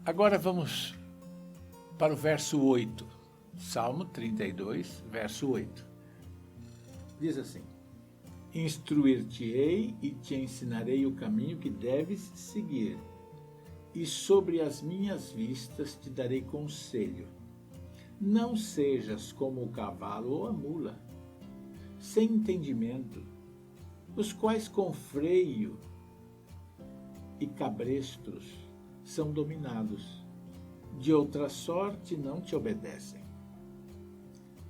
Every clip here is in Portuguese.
Agora vamos para o verso 8. Salmo 32, verso 8. Diz assim: Instruir-te-ei e te ensinarei o caminho que deves seguir, e sobre as minhas vistas te darei conselho. Não sejas como o cavalo ou a mula, sem entendimento, os quais com freio e cabrestros são dominados, de outra sorte não te obedecem.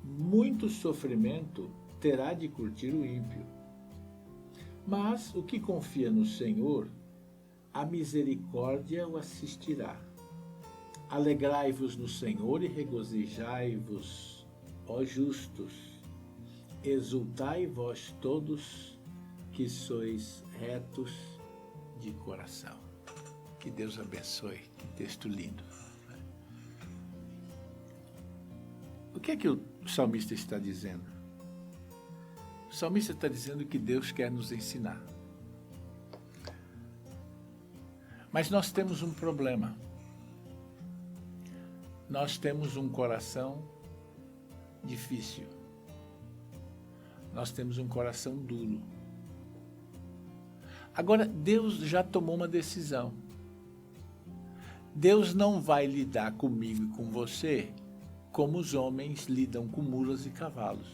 Muito sofrimento terá de curtir o ímpio, mas o que confia no Senhor, a misericórdia o assistirá. Alegrai-vos no Senhor e regozijai-vos, ó justos. Exultai vós todos que sois retos de coração. Que Deus abençoe. Que texto lindo. O que é que o salmista está dizendo? O salmista está dizendo que Deus quer nos ensinar. Mas nós temos um problema. Nós temos um coração difícil. Nós temos um coração duro. Agora, Deus já tomou uma decisão. Deus não vai lidar comigo e com você como os homens lidam com mulas e cavalos.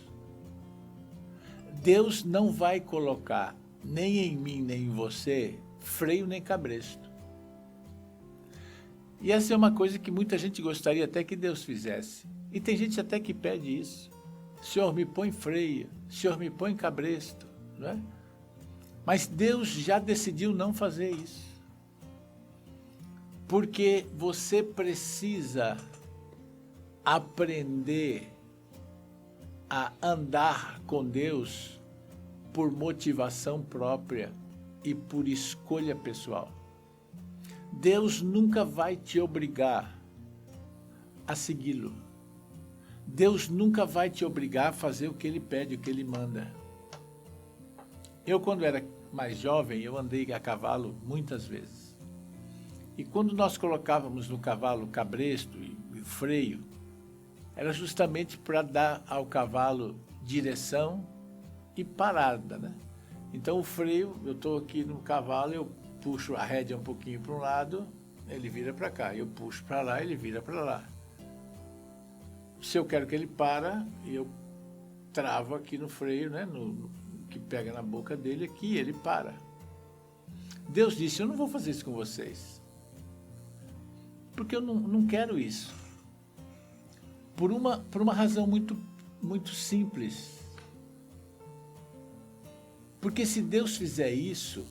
Deus não vai colocar nem em mim nem em você freio nem cabresto. E essa é uma coisa que muita gente gostaria até que Deus fizesse. E tem gente até que pede isso. Senhor, me põe freio. Senhor, me põe cabresto. Não é? Mas Deus já decidiu não fazer isso. Porque você precisa aprender a andar com Deus por motivação própria e por escolha pessoal. Deus nunca vai te obrigar a segui-lo. Deus nunca vai te obrigar a fazer o que Ele pede, o que Ele manda. Eu, quando era mais jovem, eu andei a cavalo muitas vezes. E quando nós colocávamos no cavalo cabresto e freio, era justamente para dar ao cavalo direção e parada, né? Então o freio, eu estou aqui no cavalo, eu puxo a rédea um pouquinho para um lado, ele vira para cá. Eu puxo para lá, ele vira para lá. Se eu quero que ele para, eu travo aqui no freio, né, no que pega na boca dele aqui, ele para. Deus disse, eu não vou fazer isso com vocês. Porque eu não quero isso. Por uma razão muito simples. Porque se Deus fizer isso,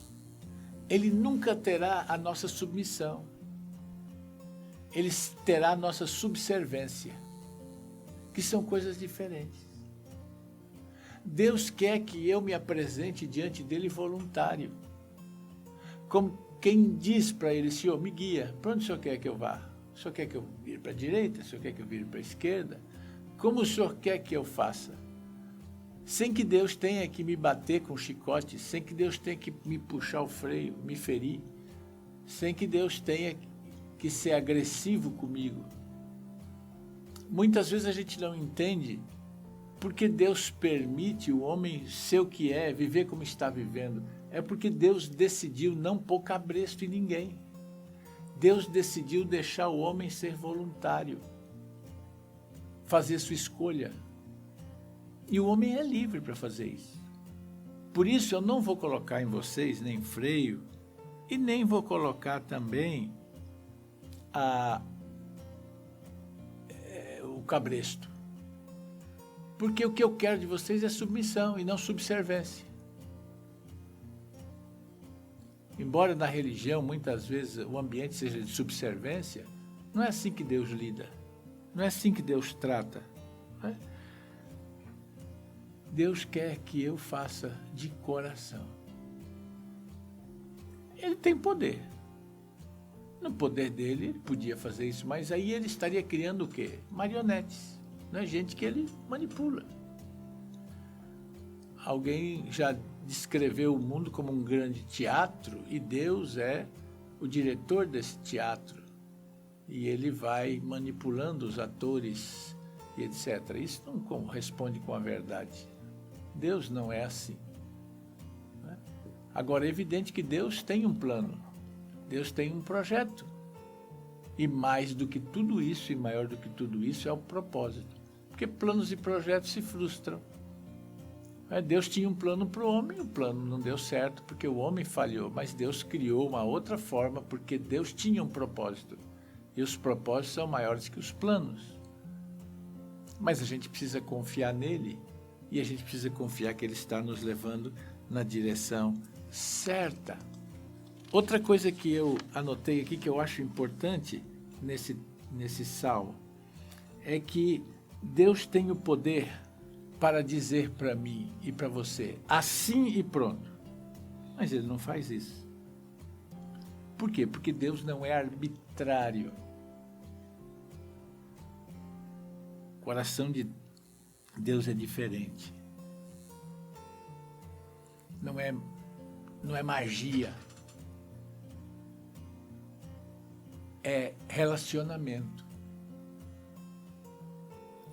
Ele nunca terá a nossa submissão. Ele terá a nossa subservência, que são coisas diferentes. Deus quer que eu me apresente diante dele voluntário. Como quem diz para ele, Senhor, me guia, para onde o Senhor quer que eu vá? O Senhor quer que eu vire para a direita? O Senhor quer que eu vire para a esquerda? Como o Senhor quer que eu faça? Sem que Deus tenha que me bater com chicote, sem que Deus tenha que me puxar o freio, me ferir, sem que Deus tenha que ser agressivo comigo. Muitas vezes a gente não entende porque Deus permite o homem ser o que é, viver como está vivendo. É porque Deus decidiu não pôr cabresto em ninguém. Deus decidiu deixar o homem ser voluntário, fazer sua escolha. E o homem é livre para fazer isso. Por isso eu não vou colocar em vocês nem freio e nem vou colocar também o cabresto. Porque o que eu quero de vocês é submissão e não subservência. Embora na religião, muitas vezes, o ambiente seja de subservência, não é assim que Deus lida. Não é assim que Deus trata. Não é? Deus quer que eu faça de coração. Ele tem poder. No poder dele, ele podia fazer isso, mas aí ele estaria criando o quê? Marionetes. Não é gente que ele manipula. Alguém já descreveu o mundo como um grande teatro e Deus é o diretor desse teatro. e ele vai manipulando os atores e etc. Isso não corresponde com a verdade. Deus não é assim. Né? Agora, é evidente que Deus tem um plano, Deus tem um projeto. E mais do que tudo isso, e maior do que tudo isso, é o propósito. Porque planos e projetos se frustram. Deus tinha um plano para o homem, o plano não deu certo porque o homem falhou, mas Deus criou uma outra forma porque Deus tinha um propósito. E os propósitos são maiores que os planos. Mas a gente precisa confiar nele e a gente precisa confiar que ele está nos levando na direção certa. Outra coisa que eu anotei aqui que eu acho importante nesse salmo é que Deus tem o poder para dizer para mim e para você, assim e pronto. Mas ele não faz isso. Por quê? Porque Deus não é arbitrário. O coração de Deus é diferente. Não é magia. É relacionamento.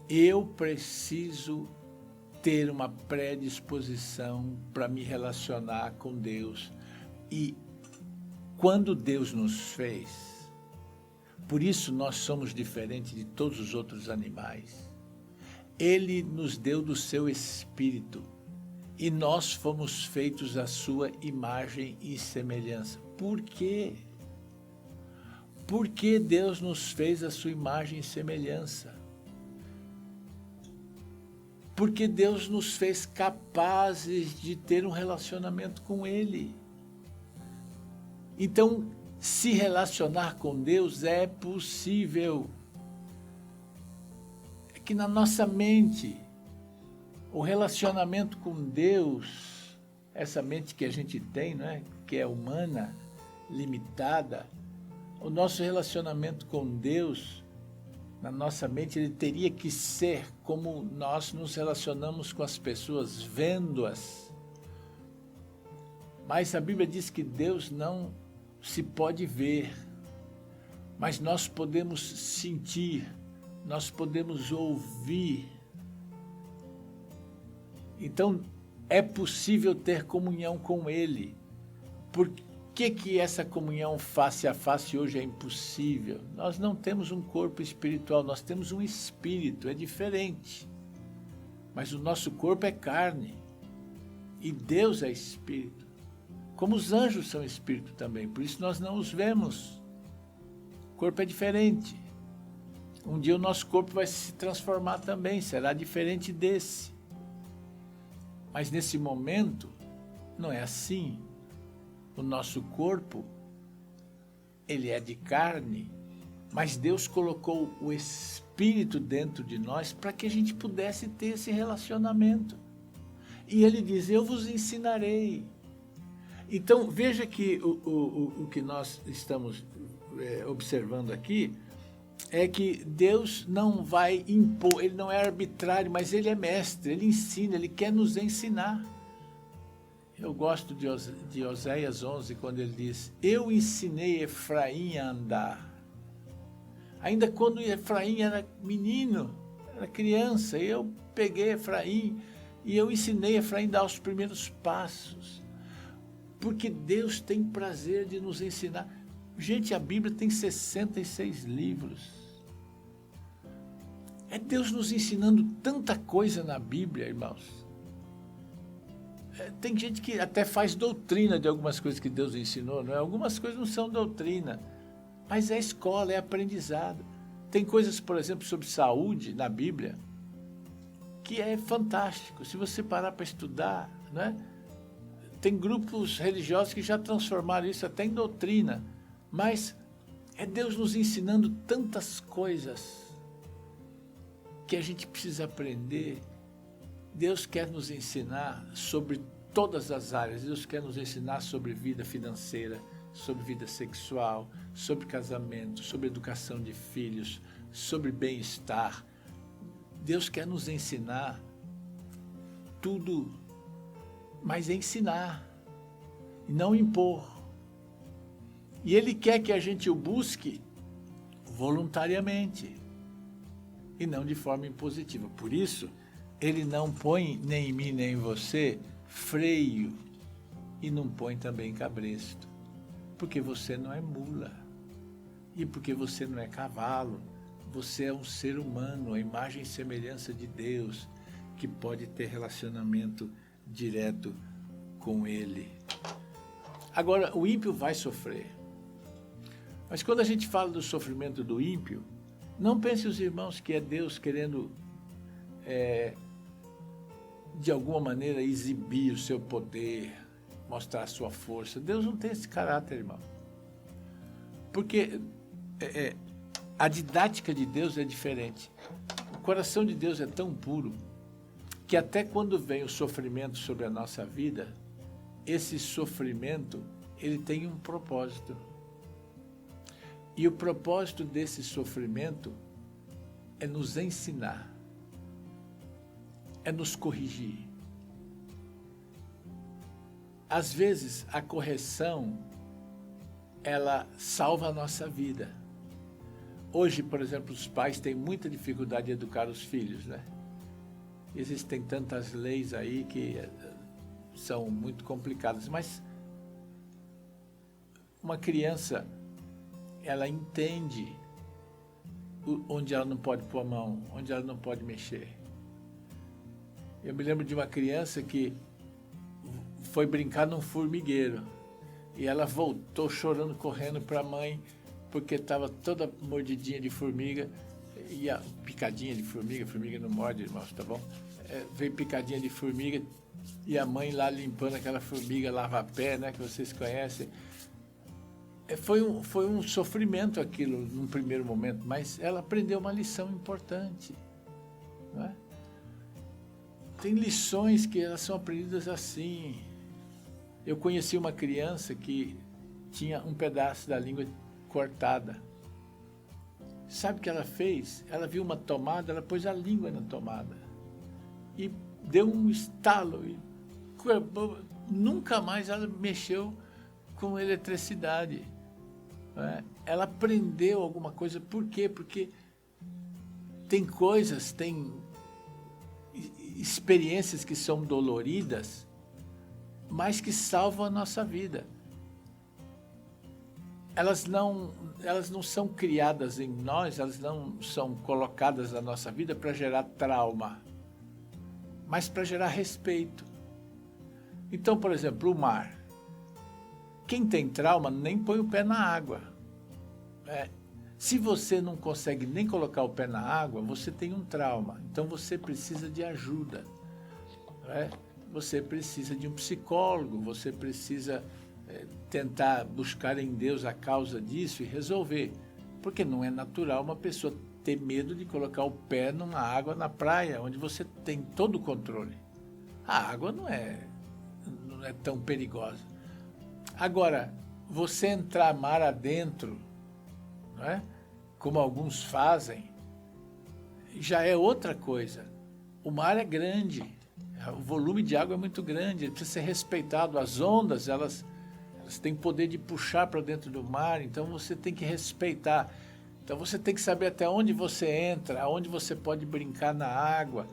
Eu preciso ter uma predisposição para me relacionar com Deus. E quando Deus nos fez, por isso nós somos diferentes de todos os outros animais. Ele nos deu do seu Espírito e nós fomos feitos à sua imagem e semelhança. Por quê? Porque Deus nos fez à sua imagem e semelhança. Porque Deus nos fez capazes de ter um relacionamento com Ele. Então, se relacionar com Deus é possível. É que na nossa mente, o relacionamento com Deus, essa mente que a gente tem, não é? Que é humana, limitada, o nosso relacionamento com Deus, na nossa mente, ele teria que ser como nós nos relacionamos com as pessoas, vendo-as. Mas a Bíblia diz que Deus não se pode ver, mas nós podemos sentir, nós podemos ouvir. Então, é possível ter comunhão com Ele. Por que essa comunhão face a face hoje é impossível? Nós não temos um corpo espiritual, nós temos um espírito, é diferente. Mas o nosso corpo é carne. E Deus é espírito. Como os anjos são espírito também, por isso nós não os vemos. O corpo é diferente. Um dia o nosso corpo vai se transformar também, será diferente desse. Mas nesse momento, não é assim. O nosso corpo, ele é de carne, mas Deus colocou o Espírito dentro de nós para que a gente pudesse ter esse relacionamento. E ele diz, eu vos ensinarei. Então, veja que o que nós estamos observando aqui é que Deus não vai impor, ele não é arbitrário, mas ele é mestre, ele ensina, ele quer nos ensinar. Eu gosto de Oséias 11, quando ele diz, eu ensinei Efraim a andar. Ainda quando Efraim era menino, era criança, eu peguei Efraim e eu ensinei Efraim a dar os primeiros passos. Porque Deus tem prazer de nos ensinar. Gente, a Bíblia tem 66 livros. É Deus nos ensinando tanta coisa na Bíblia, irmãos. Tem gente que até faz doutrina de algumas coisas que Deus ensinou, não é? Algumas coisas não são doutrina, mas é escola, é aprendizado. Tem coisas, por exemplo, sobre saúde na Bíblia, que é fantástico. Se você parar para estudar, né? Tem grupos religiosos que já transformaram isso até em doutrina, mas é Deus nos ensinando tantas coisas que a gente precisa aprender. Deus quer nos ensinar sobre todas as áreas. Deus quer nos ensinar sobre vida financeira, sobre vida sexual, sobre casamento, sobre educação de filhos, sobre bem-estar. Deus quer nos ensinar tudo, mas ensinar e não impor. E Ele quer que a gente o busque voluntariamente e não de forma impositiva. Por isso, ele não põe nem em mim nem em você freio e não põe também cabresto, porque você não é mula e porque você não é cavalo, você é um ser humano, a imagem e semelhança de Deus, que pode ter relacionamento direto com Ele. Agora, o ímpio vai sofrer. Mas quando a gente fala do sofrimento do ímpio, não pense os irmãos que é Deus querendo, de alguma maneira, exibir o seu poder, mostrar a sua força. Deus não tem esse caráter, irmão. Porque a didática de Deus é diferente. O coração de Deus é tão puro que até quando vem o sofrimento sobre a nossa vida, esse sofrimento, ele tem um propósito. E o propósito desse sofrimento é nos ensinar, é nos corrigir. Às vezes, a correção, ela salva a nossa vida. Hoje, por exemplo, os pais têm muita dificuldade de educar os filhos, né? Existem tantas leis aí que são muito complicadas, mas uma criança, ela entende onde ela não pode pôr a mão, onde ela não pode mexer. Eu me lembro de uma criança que foi brincar num formigueiro e ela voltou chorando, correndo para a mãe, porque estava toda mordidinha de formiga, e a picadinha de formiga, formiga não morde, irmãos, tá bom? Veio picadinha de formiga e a mãe lá limpando aquela formiga, lava-pé, né, que vocês conhecem. Foi um sofrimento aquilo num primeiro momento, mas ela aprendeu uma lição importante, não é? Tem lições que elas são aprendidas assim. Eu conheci uma criança que tinha um pedaço da língua cortada. Sabe o que ela fez? Ela viu uma tomada, ela pôs a língua na tomada e deu um estalo e nunca mais ela mexeu com eletricidade. Ela aprendeu alguma coisa. Por quê? Porque tem coisas, tem experiências que são doloridas, mas que salvam a nossa vida. Elas não são criadas em nós, elas não são colocadas na nossa vida para gerar trauma, mas para gerar respeito. Então, por exemplo, o mar. Quem tem trauma nem põe o pé na água. Se você não consegue nem colocar o pé na água, você tem um trauma. Então você precisa de ajuda. Você precisa de um psicólogo, você precisa tentar buscar em Deus a causa disso e resolver. Porque não é natural uma pessoa ter medo de colocar o pé numa água na praia, onde você tem todo o controle. A água não é tão perigosa. Agora, você entrar mar adentro, não é? Como alguns fazem, já é outra coisa. O mar é grande, o volume de água é muito grande, ele precisa ser respeitado. As ondas, elas têm poder de puxar para dentro do mar, então você tem que respeitar. Então você tem que saber até onde você entra, aonde você pode brincar na água,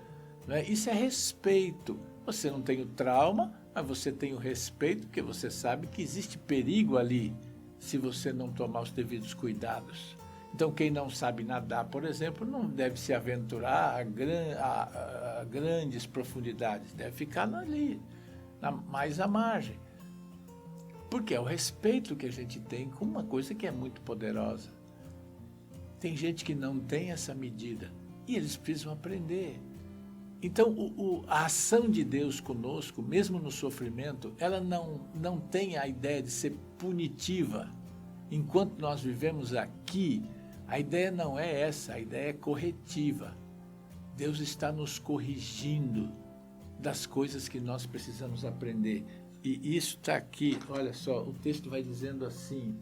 não é? Isso é respeito. Você não tem o trauma, mas você tem o respeito, porque você sabe que existe perigo ali se você não tomar os devidos cuidados. Então, quem não sabe nadar, por exemplo, não deve se aventurar a grandes profundidades, deve ficar ali, mais à margem. Porque é o respeito que a gente tem com uma coisa que é muito poderosa. Tem gente que não tem essa medida e eles precisam aprender. Então, a ação de Deus conosco, mesmo no sofrimento, ela não tem a ideia de ser punitiva. Enquanto nós vivemos aqui, a ideia não é essa, a ideia é corretiva. Deus está nos corrigindo das coisas que nós precisamos aprender. E isso está aqui, olha só, o texto vai dizendo assim,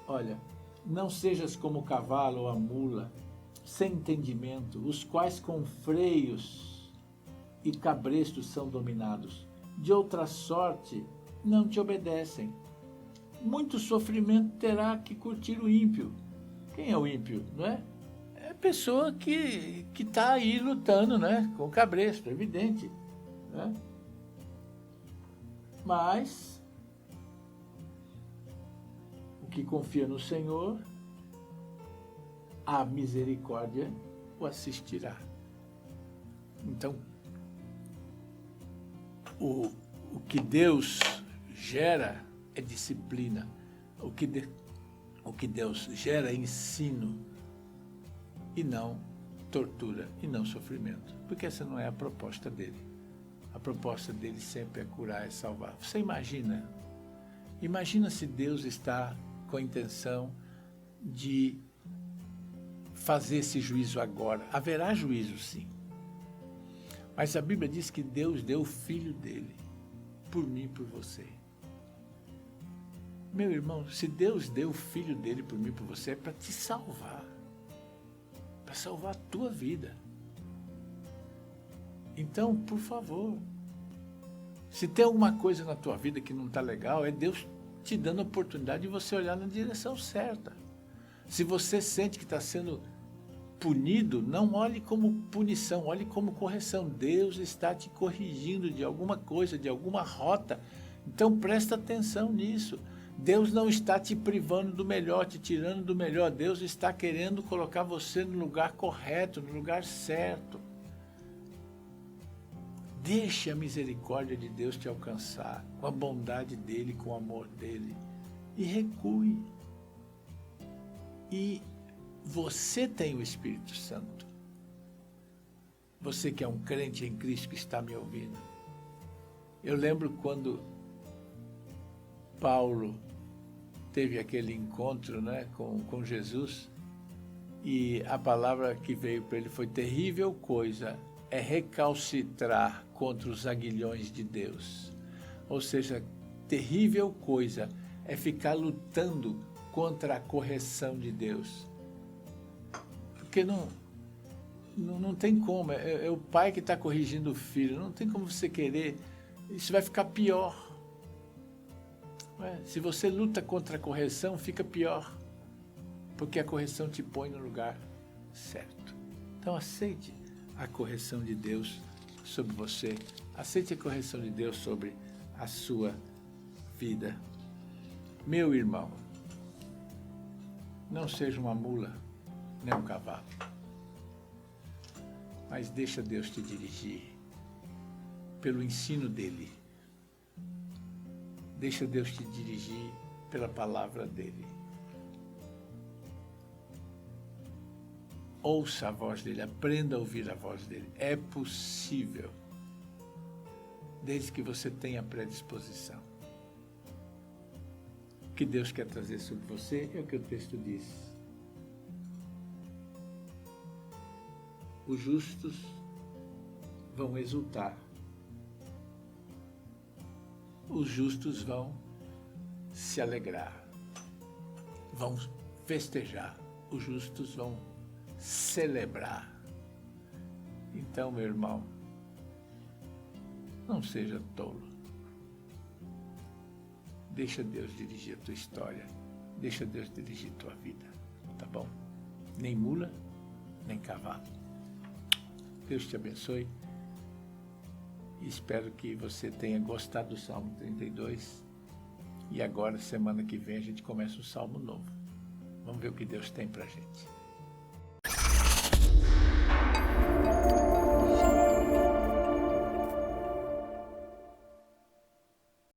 olha, não sejas como o cavalo ou a mula, sem entendimento, os quais com freios e cabrestos são dominados. De outra sorte, não te obedecem. Muito sofrimento terá que curtir o ímpio, Quem é o ímpio, não é? É a pessoa que está aí lutando, né? Com o cabresto, evidente. Né? Mas o que confia no Senhor, a misericórdia o assistirá. Então, o que Deus gera é disciplina. O que Deus gera é ensino e não tortura e não sofrimento. Porque essa não é a proposta dele. A proposta dele sempre é curar e salvar. Você imagina se Deus está com a intenção de fazer esse juízo agora. Haverá juízo, sim. Mas a Bíblia diz que Deus deu o Filho dele por mim e por você. Meu irmão, se Deus deu o Filho dele por mim e por você, é para te salvar. Para salvar a tua vida. Então, por favor, se tem alguma coisa na tua vida que não está legal, é Deus te dando a oportunidade de você olhar na direção certa. Se você sente que está sendo punido, não olhe como punição, olhe como correção. Deus está te corrigindo de alguma coisa, de alguma rota. Então presta atenção nisso. Deus não está te privando do melhor, te tirando do melhor. Deus está querendo colocar você no lugar correto, no lugar certo. Deixe a misericórdia de Deus te alcançar, com a bondade dele, com o amor dele. E recue. E você tem o Espírito Santo. Você que é um crente em Cristo que está me ouvindo. Eu lembro quando Paulo teve aquele encontro, né, com Jesus, e a palavra que veio para ele foi: terrível coisa é recalcitrar contra os aguilhões de Deus. Ou seja, terrível coisa é ficar lutando contra a correção de Deus. Porque não tem como, é o pai que está corrigindo o filho, não tem como você querer, isso vai ficar pior. Se você luta contra a correção, fica pior, porque a correção te põe no lugar certo. Então aceite a correção de Deus sobre você, aceite a correção de Deus sobre a sua vida. Meu irmão, não seja uma mula, nem um cavalo, mas deixa Deus te dirigir pelo ensino dele. Deixa Deus te dirigir pela palavra dele. Ouça a voz dele, aprenda a ouvir a voz dele. É possível, desde que você tenha predisposição. O que Deus quer trazer sobre você é o que o texto diz. Os justos vão exultar. Os justos vão se alegrar, vão festejar, os justos vão celebrar. Então, meu irmão, não seja tolo. Deixa Deus dirigir a tua história, deixa Deus dirigir a tua vida, tá bom? Nem mula, nem cavalo. Deus te abençoe. Espero que você tenha gostado do Salmo 32. E agora, semana que vem, a gente começa um Salmo novo. Vamos ver o que Deus tem pra gente.